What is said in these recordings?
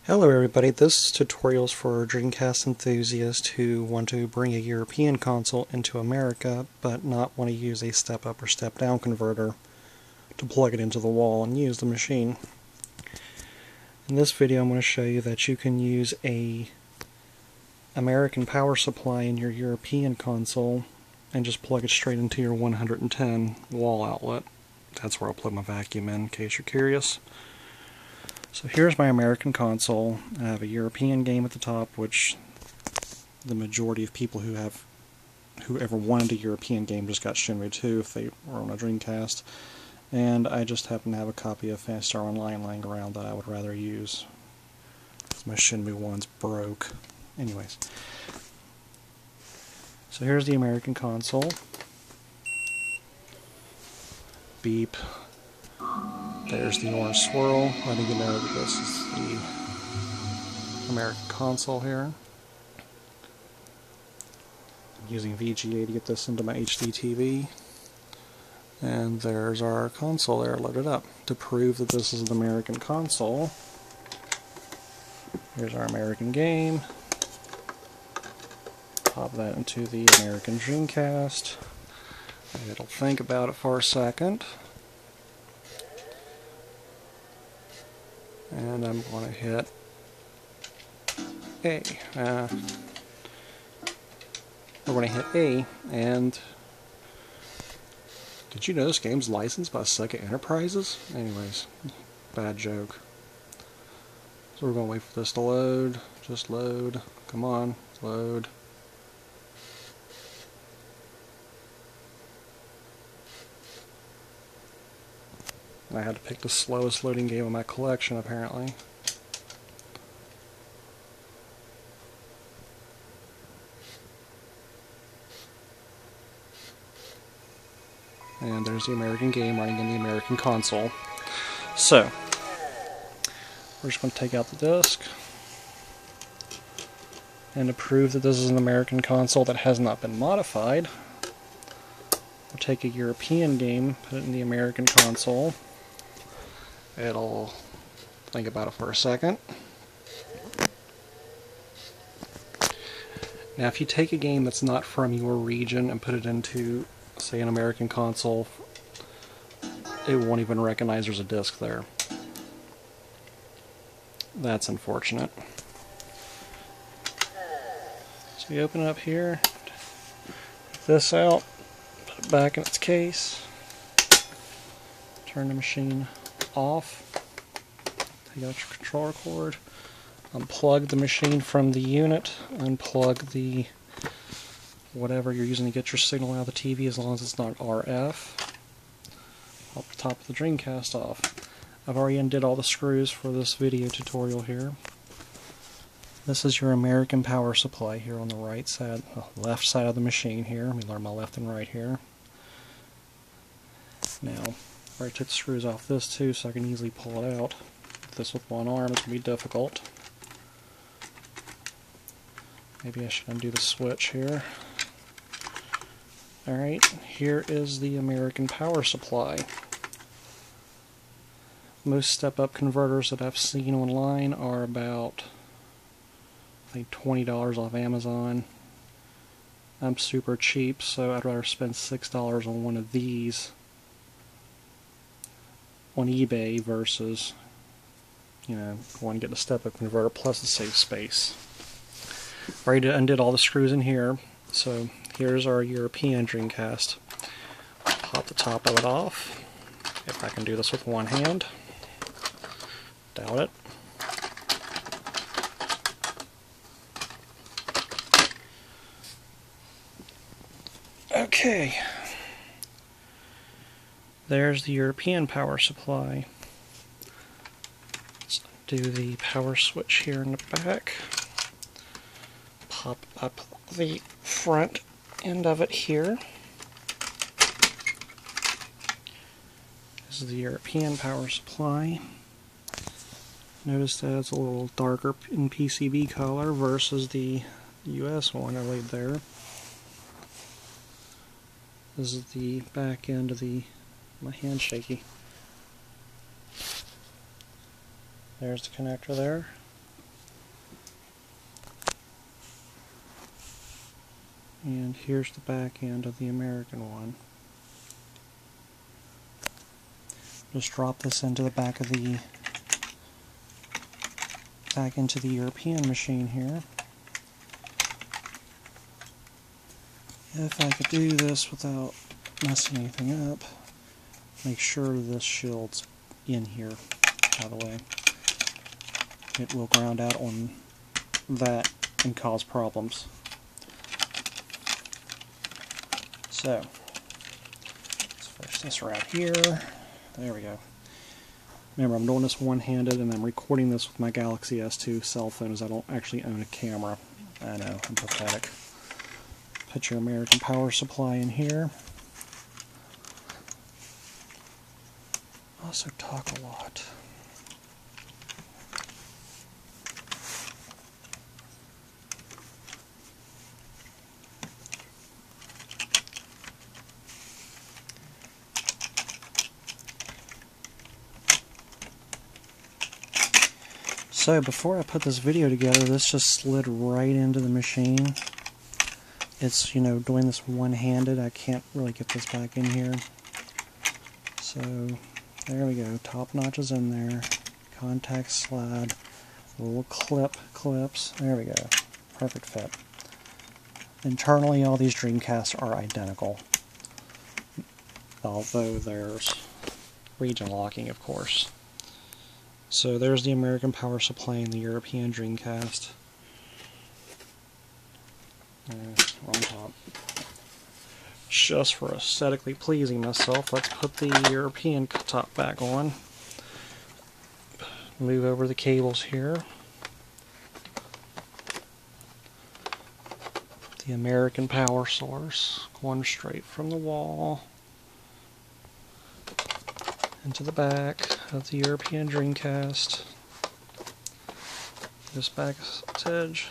Hello everybody, this tutorial is for Dreamcast enthusiasts who want to bring a European console into America but not want to use a step-up or step-down converter to plug it into the wall and use the machine. In this video I'm going to show you that you can use a American power supply in your European console and just plug it straight into your 110 wall outlet. That's where I'll plug my vacuum in case you're curious. So here's my American console. I have a European game at the top, which the majority of people who ever wanted a European game just got Shenmue 2 if they were on a Dreamcast. And I just happen to have a copy of Phantasy Star Online laying around that I would rather use, because my Shenmue 1's broke. Anyways. So here's the American console. Beep. There's the orange swirl, letting you know that this is the American console here. I'm using VGA to get this into my HD TV. And there's our console there loaded up. To prove that this is an American console, here's our American game. Pop that into the American Dreamcast. It'll think about it for a second. And I'm going to hit A. We're going to hit A, and did you know this game's licensed by SEGA Enterprises? Anyways, bad joke. So we're going to wait for this to load. Just load. Come on, load. I had to pick the slowest loading game in my collection, apparently. And there's the American game running in the American console. So, we're just going to take out the disc. And to prove that this is an American console that has not been modified, we'll take a European game, put it in the American console. It'll think about it for a second. Now if you take a game that's not from your region and put it into, say, an American console, it won't even recognize there's a disc there. That's unfortunate. So you open it up here, take this out, put it back in its case, turn the machine off, take out your controller cord, unplug the machine from the unit, unplug the whatever you're using to get your signal out of the TV as long as it's not RF. Pop the top of the Dreamcast off. I've already undid all the screws for this video tutorial here. This is your American power supply here on the right side, left side of the machine here. Let me learn my left and right here. Now, I already took the screws off this too, so I can easily pull it out. This with one arm is going to be difficult. Maybe I should undo the switch here. Alright, here is the American power supply. Most step-up converters that I've seen online are about, I think, $20 off Amazon. I'm super cheap, so I'd rather spend $6 on one of these on eBay versus, you know, going to get a step-up converter plus the save space. Already undid all the screws in here, so here's our European Dreamcast. Pop the top of it off. If I can do this with one hand. Doubt it. Okay. There's the European power supply. Let's do the power switch here in the back. Pop up the front end of it here. This is the European power supply. Notice that it's a little darker in PCB color versus the US one I laid there. This is the back end of my hand shaky. There's the connector there. And here's the back end of the American one. Just drop this into the back of the European machine here. If I could do this without messing anything up, make sure this shield's in here, by the way. It will ground out on that and cause problems. So, let's fish this right here. There we go. Remember, I'm doing this one-handed and I'm recording this with my Galaxy S2 cell phone as I don't actually own a camera. I know, I'm pathetic. Put your American power supply in here. Also talk a lot. So before I put this video together, this just slid right into the machine. It's, you know, doing this one-handed. I can't really get this back in here. So there we go. Top notch is in there. Contact slide. Little clips. There we go. Perfect fit. Internally, all these Dreamcasts are identical. Although there's region locking, of course. So there's the American power supply and the European Dreamcast. Wrong top. Just for aesthetically pleasing myself, let's put the European top back on. Move over the cables here. The American power source going straight from the wall into the back of the European Dreamcast. This back edge.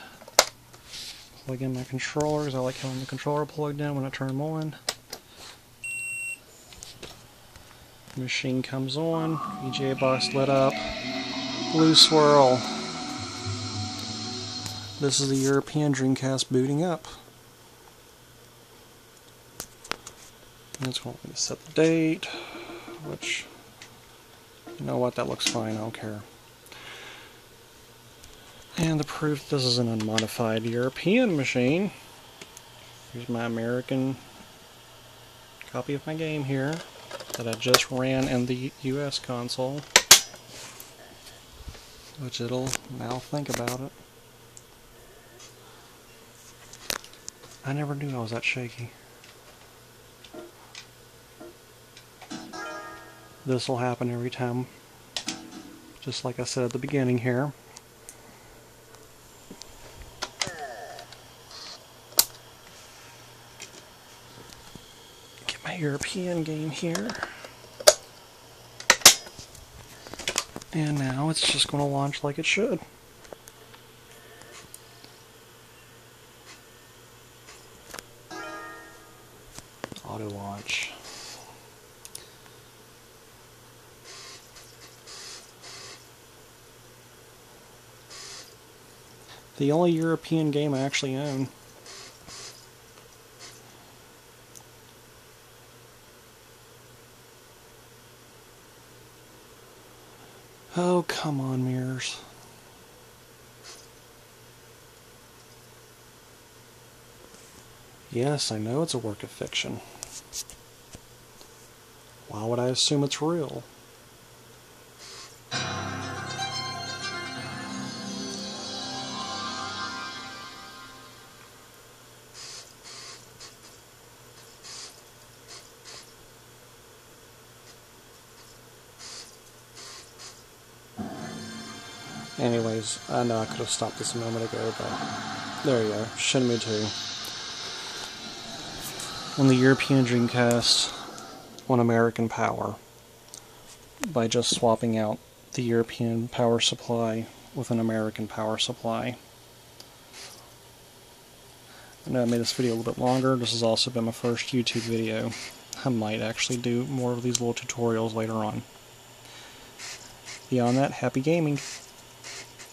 Plug in my controllers. I like having the controller plugged in when I turn them on. The machine comes on. VGA box lit up. Blue swirl. This is the European Dreamcast booting up. And it's going to set the date, which, you know what, that looks fine, I don't care. And the proof this is an unmodified European machine. Here's my American copy of my game here that I just ran in the US console, which it'll now think about it. I never knew I was that shaky. This will happen every time, just like I said at the beginning here. Get my European game here. And now it's just going to launch like it should. Auto launch. The only European game I actually own. Oh, come on, mirrors. Yes, I know it's a work of fiction. Why would I assume it's real? Anyways, I know I could have stopped this a moment ago, but there you go. Shenmue 2. On the European Dreamcast, on American power, by just swapping out the European power supply with an American power supply. I know I made this video a little bit longer. This has also been my first YouTube video. I might actually do more of these little tutorials later on. Beyond that, happy gaming!